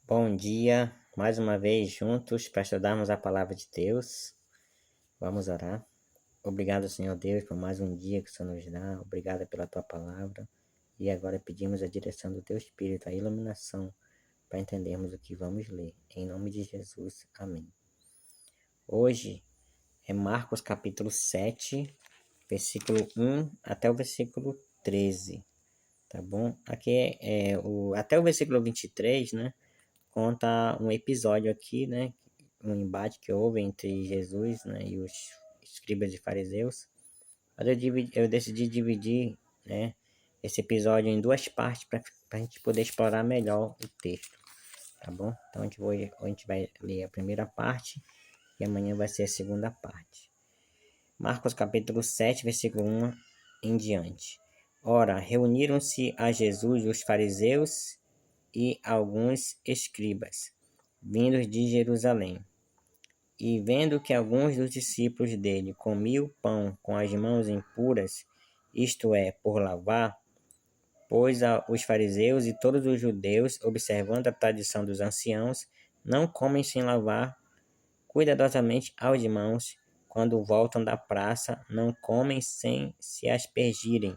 Bom dia, mais uma vez juntos para estudarmos a palavra de Deus. Vamos orar. Obrigado, Senhor Deus, por mais um dia que o Senhor nos dá. Obrigado pela tua palavra. E agora pedimos a direção do teu Espírito, a iluminação, para entendermos o que vamos ler. Em nome de Jesus, amém. Hoje é Marcos capítulo 7, versículo 1 até o versículo 13. Tá bom? Aqui até o versículo 23, né? Conta um episódio aqui, né? Um embate que houve entre Jesus, né, e os escribas e fariseus. Mas eu decidi dividir, né, esse episódio em duas partes para a gente poder explorar melhor o texto, tá bom? Então a gente vai ler a primeira parte e amanhã vai ser a segunda parte. Marcos capítulo 7, versículo 1 em diante. Ora, reuniram-se a Jesus os fariseus e alguns escribas, vindos de Jerusalém. E vendo que alguns dos discípulos dele comiam pão com as mãos impuras, isto é, por lavar, pois os fariseus e todos os judeus, observando a tradição dos anciãos, não comem sem lavar cuidadosamente as mãos, quando voltam da praça, não comem sem se aspergirem.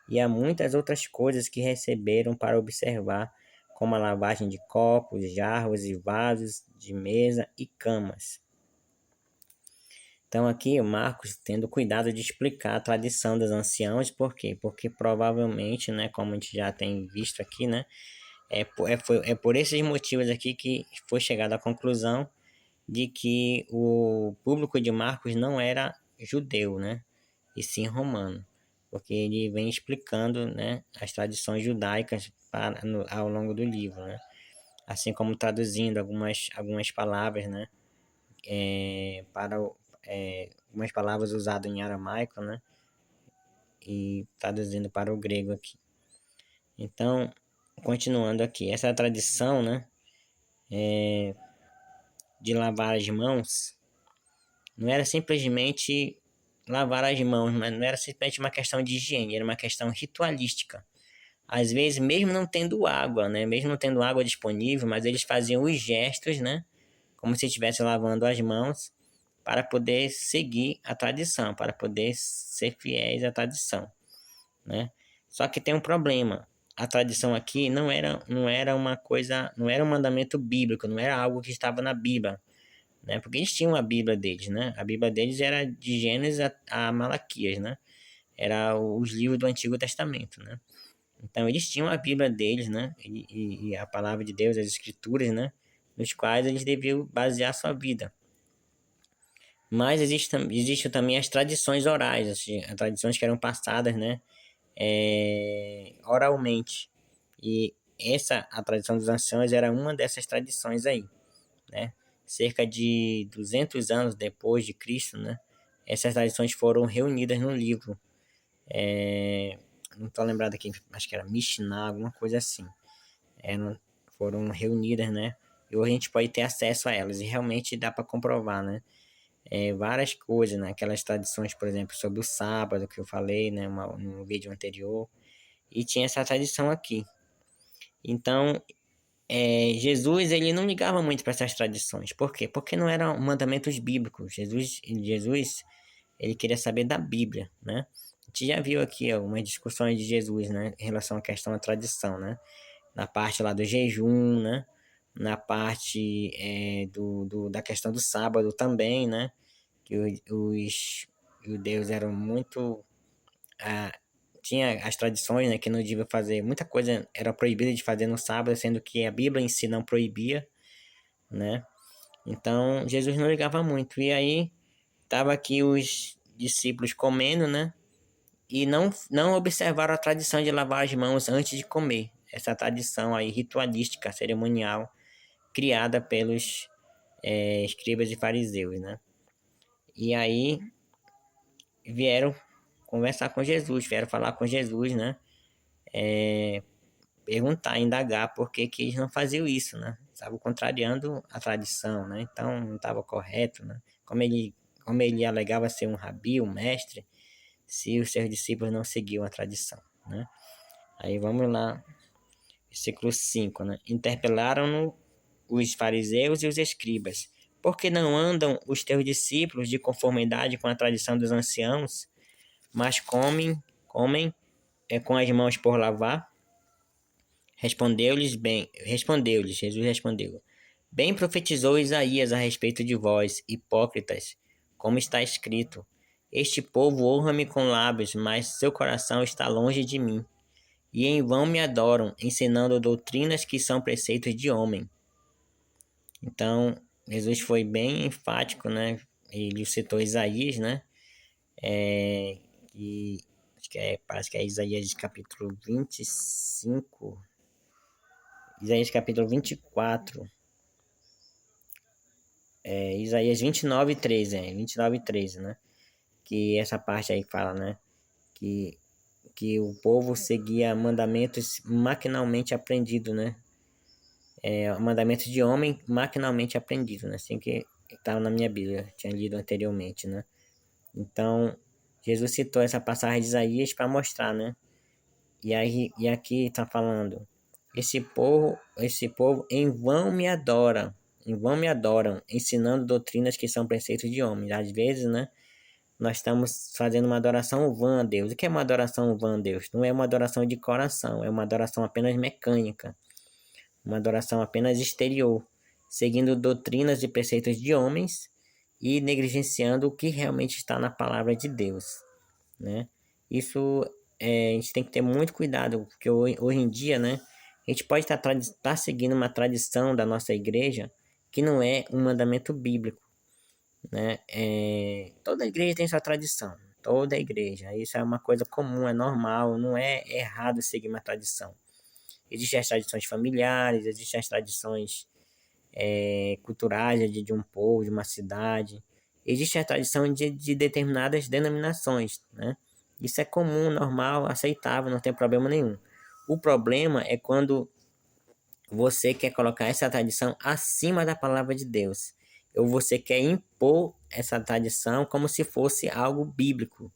E há muitas outras coisas que receberam para observar, como a lavagem de copos, jarros e vasos de mesa e camas. Então aqui o Marcos tendo cuidado de explicar a tradição dos anciãos, por quê? Porque provavelmente, né, como a gente já tem visto aqui, né, é por esses motivos aqui que foi chegado à conclusão de que o público de Marcos não era judeu, né, e sim romano, porque ele vem explicando, né, as tradições judaicas ao longo do livro, né, assim como traduzindo algumas palavras, né, para algumas palavras usadas em aramaico, né? E traduzindo para o grego aqui. Então, continuando aqui, essa tradição, né? De lavar as mãos, não era simplesmente lavar as mãos, mas não era simplesmente uma questão de higiene, era uma questão ritualística. Às vezes, mesmo não tendo água, né? Mesmo não tendo água disponível, mas eles faziam os gestos, né? Como se estivesse lavando as mãos para poder seguir a tradição, para poder ser fiéis à tradição, né? Só que tem um problema. A tradição aqui não era uma coisa, não era um mandamento bíblico, não era algo que estava na Bíblia, né? Porque eles tinham a Bíblia deles, né? A Bíblia deles era de Gênesis a Malaquias, né? Era os livros do Antigo Testamento, né? Então eles tinham a Bíblia deles, né? E a palavra de Deus, as Escrituras, né? Nos quais eles deviam basear sua vida. Mas existe também as tradições orais, assim, as tradições que eram passadas, né, oralmente. E a tradição dos anciãos era uma dessas tradições aí, né? Cerca de 200 anos depois de Cristo, né, essas tradições foram reunidas no livro. Não estou lembrado aqui, acho que era Mishnah, alguma coisa assim. Foram reunidas, né? E hoje a gente pode ter acesso a elas e realmente dá para comprovar, né? Várias coisas, né? Aquelas tradições, por exemplo, sobre o sábado que eu falei, né? No vídeo anterior. E tinha essa tradição aqui. Então, Jesus, ele não ligava muito para essas tradições. Por quê? Porque não eram mandamentos bíblicos. Jesus, ele queria saber da Bíblia, né? A gente já viu aqui algumas discussões de Jesus, né? Em relação à questão da tradição, né? Na parte lá do jejum, né? Na parte da questão do sábado também, né? Que os judeus eram muito. Ah, tinha as tradições, né, que não devia fazer. Muita coisa era proibida de fazer no sábado, sendo que a Bíblia em si não proibia, né? Então Jesus não ligava muito. E aí tava aqui os discípulos comendo, né? E não observaram a tradição de lavar as mãos antes de comer. Essa tradição aí ritualística, cerimonial, criada pelos escribas e fariseus, né? E aí vieram conversar com Jesus, vieram falar com Jesus, né? Perguntar, indagar por que que eles não faziam isso, né? Estavam contrariando a tradição, né? Então não estava correto, né? Como ele alegava ser um rabi, um mestre, se os seus discípulos não seguiam a tradição, Aí vamos lá, versículo 5, né? Interpelaram-no os fariseus e os escribas: por que não andam os teus discípulos de conformidade com a tradição dos anciãos, mas comem com as mãos por lavar? Jesus respondeu: bem profetizou Isaías a respeito de vós, hipócritas, como está escrito: este povo honra-me com lábios, mas seu coração está longe de mim. E em vão me adoram, ensinando doutrinas que são preceitos de homem. Então, Jesus foi bem enfático, né? Ele citou Isaías, né? E parece que é Isaías capítulo 25, Isaías capítulo 24, Isaías 29 e 13, 29 e 13, né? Que essa parte aí fala, né? Que o povo seguia mandamentos maquinalmente aprendidos, né? Mandamentos de homem maquinalmente aprendido, né? Assim que estava na minha Bíblia, tinha lido anteriormente, né? Então, Jesus citou essa passagem de Isaías para mostrar, né? E aqui está falando: esse povo em vão me adoram, ensinando doutrinas que são preceitos de homens. Às vezes, né? Nós estamos fazendo uma adoração vã a Deus. O que é uma adoração vã a Deus? Não é uma adoração de coração, é uma adoração apenas mecânica, uma adoração apenas exterior, seguindo doutrinas e preceitos de homens e negligenciando o que realmente está na palavra de Deus, né? Isso a gente tem que ter muito cuidado, porque hoje em dia, né, a gente pode estar seguindo uma tradição da nossa igreja que não é um mandamento bíblico, né? Toda igreja tem sua tradição, toda igreja. Isso é uma coisa comum, é normal, não é errado seguir uma tradição. Existem as tradições familiares, existem as tradições culturais de um povo, de uma cidade. Existe a tradição de determinadas denominações, né? Isso é comum, normal, aceitável, não tem problema nenhum. O problema é quando você quer colocar essa tradição acima da palavra de Deus. Ou você quer impor essa tradição como se fosse algo bíblico,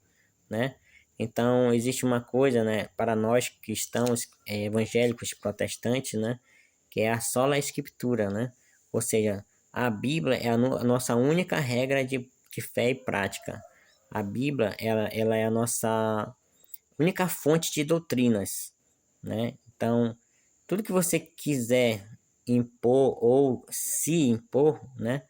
né? Então, existe uma coisa, né, para nós cristãos evangélicos protestantes, né, que é a sola escritura, né? Ou seja, a Bíblia é a nossa única regra de fé e prática. A Bíblia, ela é a nossa única fonte de doutrinas, né? Então, tudo que você quiser impor ou se impor, né,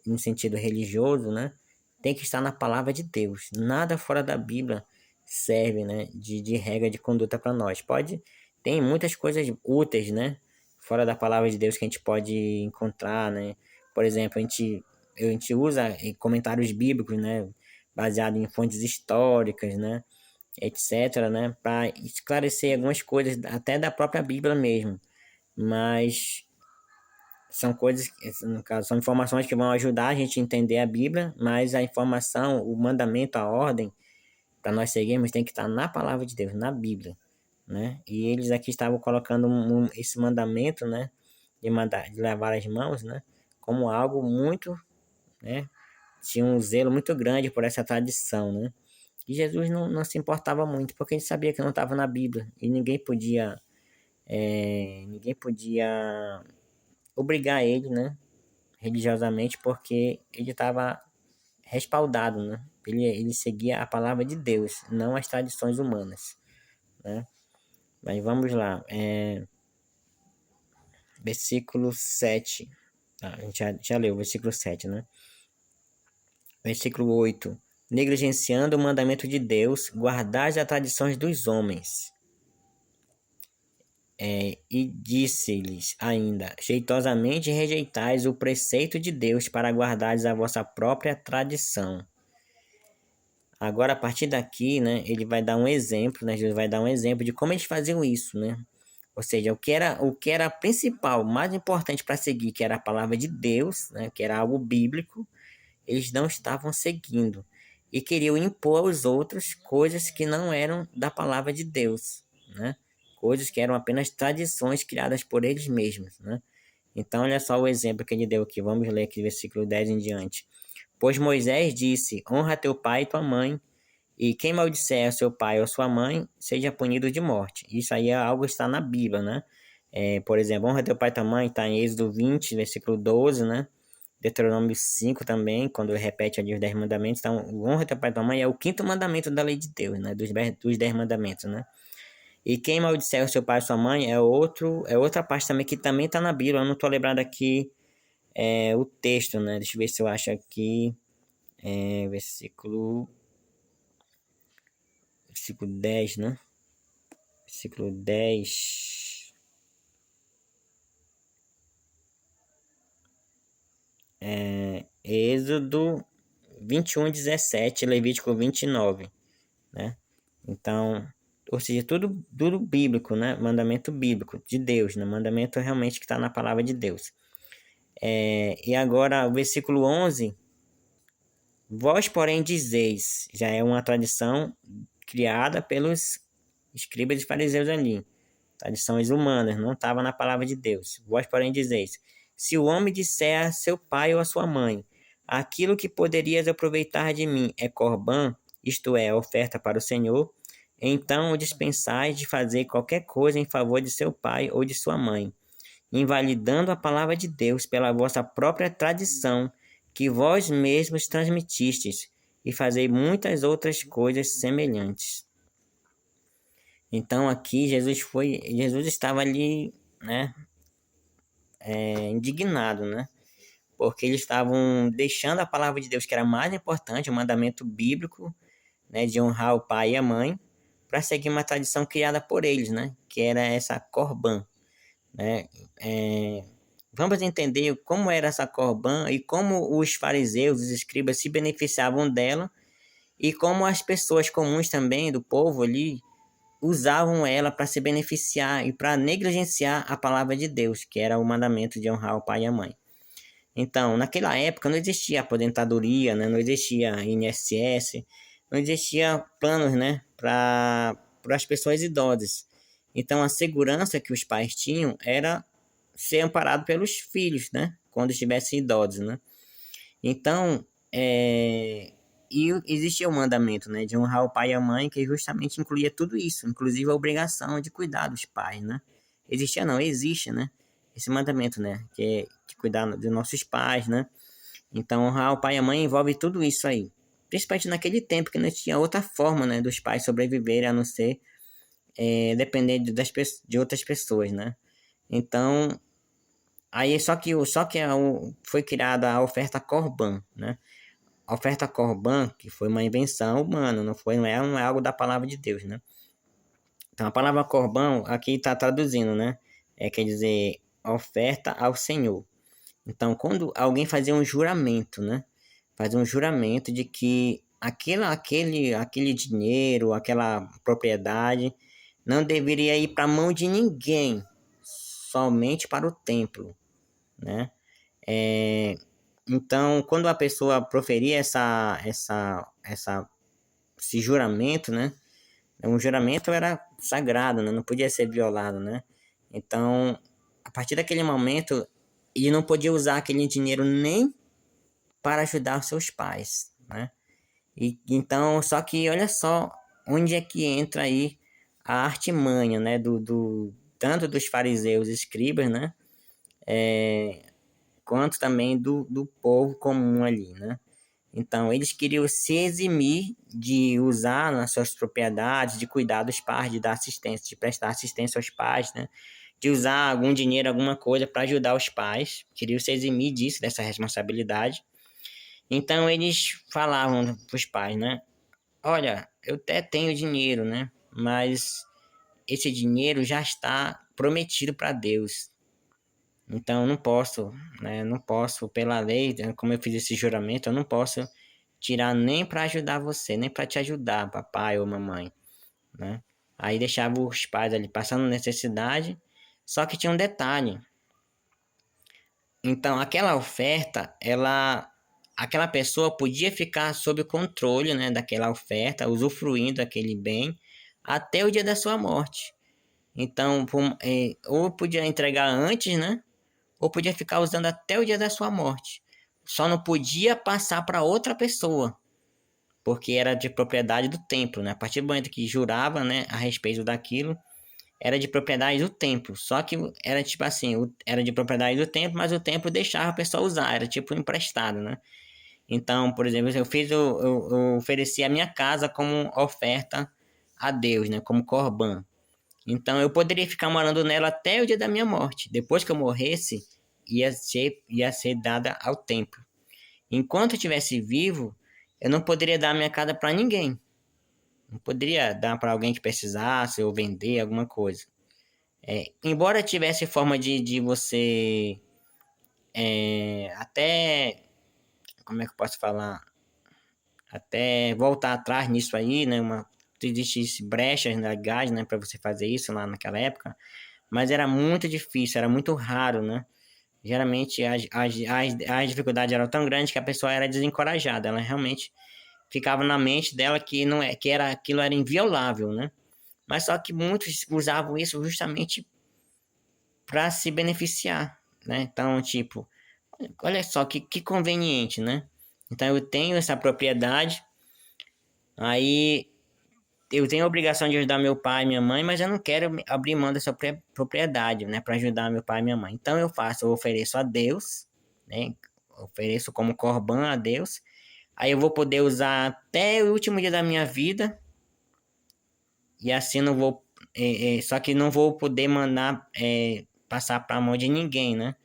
em sentido religioso, né, tem que estar na palavra de Deus. Nada fora da Bíblia serve, né, de regra de conduta para nós. Tem muitas coisas úteis, né, fora da palavra de Deus que a gente pode encontrar, né? Por exemplo, a gente usa comentários bíblicos, né, baseado em fontes históricas, né, etc, né, para esclarecer algumas coisas até da própria Bíblia mesmo. Mas são coisas, no caso, são informações que vão ajudar a gente a entender a Bíblia, mas a informação, o mandamento, a ordem para nós seguirmos tem que estar na palavra de Deus, na Bíblia, né? E eles aqui estavam colocando esse mandamento, né, de lavar as mãos, né, como algo muito, né, tinha um zelo muito grande por essa tradição, né? E Jesus não se importava muito, porque ele sabia que não estava na Bíblia e ninguém podia obrigar ele, né, religiosamente, porque ele estava respaldado, né? Ele seguia a palavra de Deus, não as tradições humanas, né? Mas vamos lá, versículo 7. A gente já leu o versículo 7, né? Versículo 8. Negligenciando o mandamento de Deus, guardais as tradições dos homens. E disse-lhes ainda: jeitosamente rejeitais o preceito de Deus para guardares a vossa própria tradição. Agora, a partir daqui, né, ele vai dar um exemplo, né? Jesus vai dar um exemplo de como eles faziam isso, né? Ou seja, o que era principal, mais importante para seguir, que era a palavra de Deus, né, que era algo bíblico, eles não estavam seguindo e queriam impor aos outros coisas que não eram da palavra de Deus, né? Coisas que eram apenas tradições criadas por eles mesmos, né? Então, olha só o exemplo que ele deu aqui. Vamos ler aqui versículo 10 em diante. Pois Moisés disse: honra teu pai e tua mãe, e quem maldisser seu pai ou sua mãe, seja punido de morte. Isso aí é algo que está na Bíblia, né? Por exemplo, honra teu pai e tua mãe, está em Êxodo 20, versículo 12, né? Deuteronômio 5 também, quando repete ali os 10 mandamentos. Então, honra teu pai e tua mãe é o quinto mandamento da lei de Deus, né? Dos 10 mandamentos, né? E quem maldisser o seu pai e sua mãe é outra parte também que também está na Bíblia. Eu não estou lembrado aqui o texto, né? Deixa eu ver se eu acho aqui. Versículo 10, né? Versículo 10. Êxodo 21:17, Levítico 29, né? Então, ou seja, tudo bíblico, né? Mandamento bíblico de Deus, né? Mandamento realmente que está na palavra de Deus. E agora, o versículo 11. Vós, porém, dizeis, já é uma tradição criada pelos escribas e fariseus ali. Tradições humanas, não estava na palavra de Deus. Vós, porém, dizeis, se o homem disser a seu pai ou a sua mãe, aquilo que poderias aproveitar de mim é corbã, isto é, oferta para o Senhor, então o dispensais de fazer qualquer coisa em favor de seu pai ou de sua mãe, invalidando a palavra de Deus pela vossa própria tradição, que vós mesmos transmitistes, e fazei muitas outras coisas semelhantes. Então aqui Jesus estava ali, né, indignado, né, porque eles estavam deixando a palavra de Deus, que era mais importante, o mandamento bíblico, né, de honrar o pai e a mãe, para seguir uma tradição criada por eles, né, que era essa corbã, né. Vamos entender como era essa corbã e como os fariseus, os escribas se beneficiavam dela e como as pessoas comuns também do povo ali usavam ela para se beneficiar e para negligenciar a palavra de Deus, que era o mandamento de honrar o pai e a mãe. Então, naquela época não existia aposentadoria, né? Não existia INSS, não existia planos, né, para as pessoas idosas. Então, a segurança que os pais tinham era ser amparado pelos filhos, né, quando estivessem idosos, né. Então, e existia o mandamento, né, de honrar o pai e a mãe, que justamente incluía tudo isso, inclusive a obrigação de cuidar dos pais, né. Existia não, existe, né, esse mandamento, né, que é de cuidar dos nossos pais, né. Então, honrar o pai e a mãe envolve tudo isso aí. Principalmente naquele tempo que não tinha outra forma, né, dos pais sobreviverem a não ser depender de outras pessoas, né. Então, aí foi criada a oferta Corban, né. A oferta Corban, que foi uma invenção humana, não é algo da palavra de Deus, né. Então, a palavra Corban aqui está traduzindo, né, quer dizer oferta ao Senhor. Então, quando alguém fazia um juramento, né, fazia um juramento de que aquele dinheiro, aquela propriedade não deveria ir para a mão de ninguém, somente para o templo, né? Então, quando a pessoa proferia esse juramento, né? Um juramento era sagrado, né? Não podia ser violado, né? Então, a partir daquele momento, ele não podia usar aquele dinheiro nem para ajudar os seus pais, né? E então, só que olha só onde é que entra aí a artimanha, né? Tanto dos fariseus e escribas, né? Quanto também do povo comum ali, né? Então, eles queriam se eximir de usar nas suas propriedades, de cuidar dos pais, de dar assistência, de prestar assistência aos pais, né? De usar algum dinheiro, alguma coisa para ajudar os pais. Queriam se eximir disso, dessa responsabilidade. Então, eles falavam para os pais, né? Olha, eu até tenho dinheiro, né? Mas esse dinheiro já está prometido para Deus. Então, eu não posso, né? Não posso, pela lei, né, como eu fiz esse juramento, eu não posso tirar nem para ajudar você, nem para te ajudar, papai ou mamãe, né? Aí deixava os pais ali passando necessidade, só que tinha um detalhe. Então, aquela oferta, aquela pessoa podia ficar sob controle, né, daquela oferta, usufruindo daquele bem até o dia da sua morte. Então, ou podia entregar antes, né? Ou podia ficar usando até o dia da sua morte. Só não podia passar para outra pessoa, porque era de propriedade do templo, né? A partir do momento que jurava, né, a respeito daquilo, era de propriedade do templo. Só que era tipo assim, era de propriedade do templo, mas o templo deixava a pessoa usar, era tipo emprestado, né? Então, por exemplo, eu ofereci a minha casa como oferta a Deus, né? Como corban. Então, eu poderia ficar morando nela até o dia da minha morte. Depois que eu morresse, ia ser dada ao templo. Enquanto eu estivesse vivo, eu não poderia dar a minha casa para ninguém. Não poderia dar para alguém que precisasse ou vender alguma coisa. Embora tivesse forma de você até, como é que eu posso falar? Até voltar atrás nisso aí, né? Existem brechas legais, né, para você fazer isso lá naquela época, mas era muito difícil, era muito raro, né? Geralmente as dificuldades eram tão grandes que a pessoa era desencorajada, ela realmente ficava na mente dela que não é que era aquilo era inviolável, né? Mas só que muitos usavam isso justamente para se beneficiar, né? Então, tipo, olha só que conveniente, né? Então eu tenho essa propriedade, aí eu tenho a obrigação de ajudar meu pai e minha mãe, mas eu não quero abrir mão dessa propriedade, né, para ajudar meu pai e minha mãe. Então eu ofereço a Deus, né? Ofereço como corban a Deus. Aí eu vou poder usar até o último dia da minha vida e assim não vou, só que não vou poder mandar passar para a mão de ninguém, né?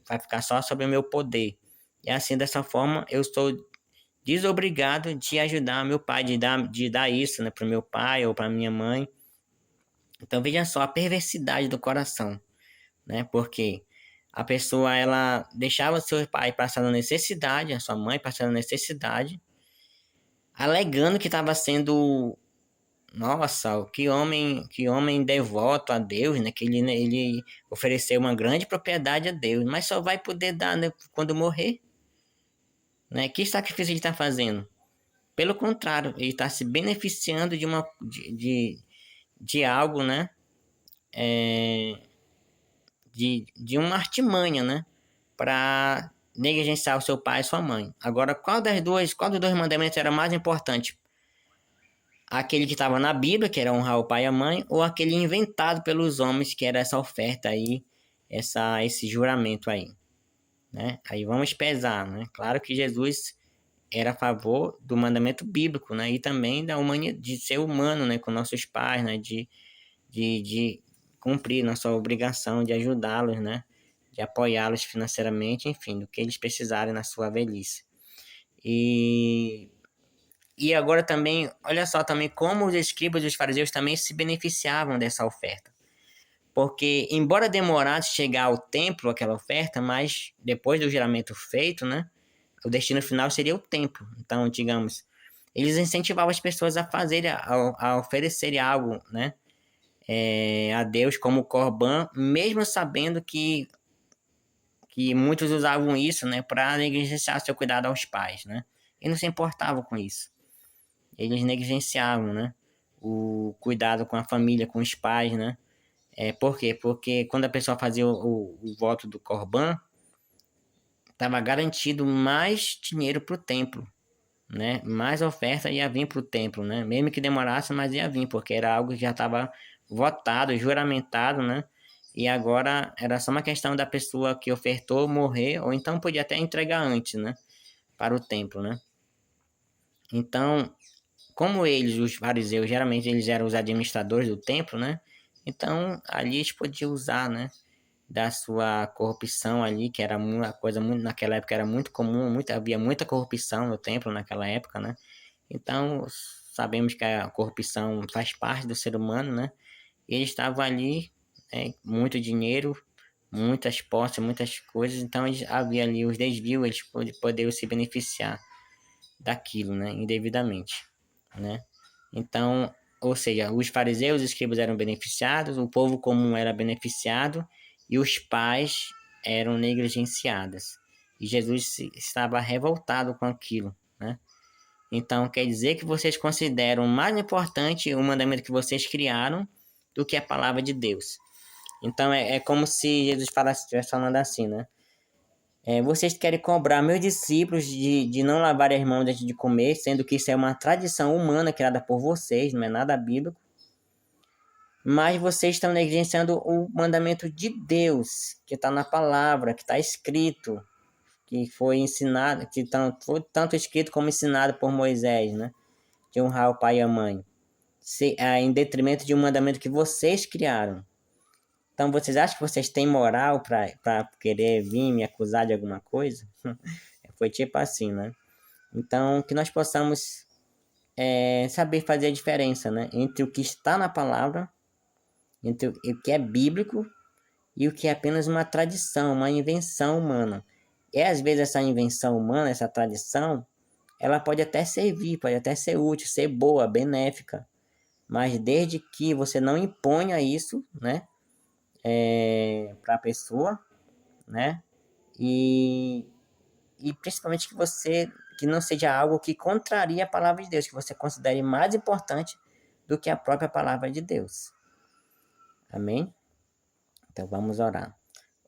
Vai ficar só sobre o meu poder. E assim, dessa forma, eu estou desobrigado de ajudar meu pai, de dar isso, né, para meu pai ou para minha mãe. Então, veja só a perversidade do coração, né? Porque a pessoa, ela deixava seu pai passando necessidade, a sua mãe passando necessidade, alegando que estava sendo, nossa, que homem devoto a Deus, né? Que ele ofereceu uma grande propriedade a Deus, mas só vai poder dar, né, quando morrer, né? Que sacrifício ele está fazendo? Pelo contrário, ele está se beneficiando de algo, né? De uma artimanha, né? Para negligenciar o seu pai e sua mãe. Agora, qual dos dois mandamentos era mais importante? Aquele que estava na Bíblia, que era honrar o pai e a mãe, ou aquele inventado pelos homens, que era essa oferta aí, esse juramento aí, né? Aí vamos pesar, né? Claro que Jesus era a favor do mandamento bíblico, né? E também da humanidade, de ser humano, né? Com nossos pais, né? De cumprir nossa obrigação de ajudá-los, né? De apoiá-los financeiramente, enfim, do que eles precisarem na sua velhice. E agora também, olha só também como os escribas e os fariseus também se beneficiavam dessa oferta. Porque, embora demorasse chegar ao templo aquela oferta, mas depois do juramento feito, né? O destino final seria o templo. Então, digamos, eles incentivavam as pessoas a fazerem, a oferecerem algo, né? A Deus como corban, mesmo sabendo que muitos usavam isso, né, para negligenciar seu cuidado aos pais, né? E não se importavam com isso. Eles negligenciavam, né, o cuidado com a família, com os pais, né? Por quê? Porque quando a pessoa fazia o voto do corban, estava garantido mais dinheiro para o templo, né? Mais oferta ia vir para o templo, né? Mesmo que demorasse, mas ia vir, porque era algo que já estava votado, juramentado, né? E agora era só uma questão da pessoa que ofertou morrer, ou então podia até entregar antes, né? Para o templo, né? Então, como eles, os fariseus, geralmente eles eram os administradores do templo, né? Então, ali eles podiam usar, né? Da sua corrupção ali, que era uma coisa muito, naquela época era muito comum, havia muita corrupção no templo naquela época, né? Então, sabemos que a corrupção faz parte do ser humano, né? E eles estavam ali, muito dinheiro, muitas posses, muitas coisas, então havia ali os desvios, eles poderiam se beneficiar daquilo, né? Indevidamente, né? Então, ou seja, os fariseus e os escribas eram beneficiados, o povo comum era beneficiado e os pais eram negligenciados. E Jesus estava revoltado com aquilo, né? Então, quer dizer que vocês consideram mais importante o mandamento que vocês criaram do que a palavra de Deus. Então, é como se Jesus estivesse falando assim, né? Vocês querem cobrar meus discípulos de não lavar as mãos antes de comer, sendo que isso é uma tradição humana criada por vocês, não é nada bíblico. mas vocês estão negligenciando o mandamento de Deus, que está na palavra, que está escrito, que foi ensinado, que foi tanto escrito como ensinado por Moisés, né? De honrar o pai e a mãe, em detrimento de um mandamento que vocês criaram. Então, vocês acham que vocês têm moral para querer vir me acusar de alguma coisa? Foi tipo assim, né? Então, que nós possamos saber fazer a diferença, né? Entre o que está na palavra, entre o que é bíblico e o que é apenas uma tradição, uma invenção humana. E às vezes essa invenção humana, essa tradição, ela pode até servir, pode até ser útil, ser boa, benéfica, mas desde que você não imponha isso, né, para a pessoa, né, e, e principalmente que não seja algo que contraria a palavra de Deus, que você considere mais importante do que a própria palavra de Deus. Amém? Então vamos orar.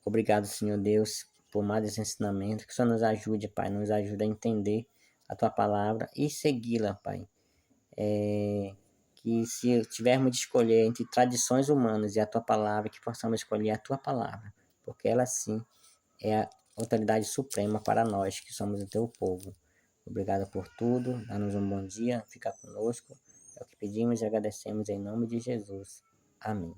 Obrigado, Senhor Deus, por mais esse ensinamento. Que o Senhor nos ajude, Pai, nos ajude a entender a Tua palavra e segui-la, Pai. Que se tivermos de escolher entre tradições humanas e a Tua palavra, que possamos escolher a Tua palavra, porque ela sim é a autoridade suprema para nós, que somos o Teu povo. Obrigado por tudo, dá-nos um bom dia, fica conosco. É o que pedimos e agradecemos em nome de Jesus. Amém.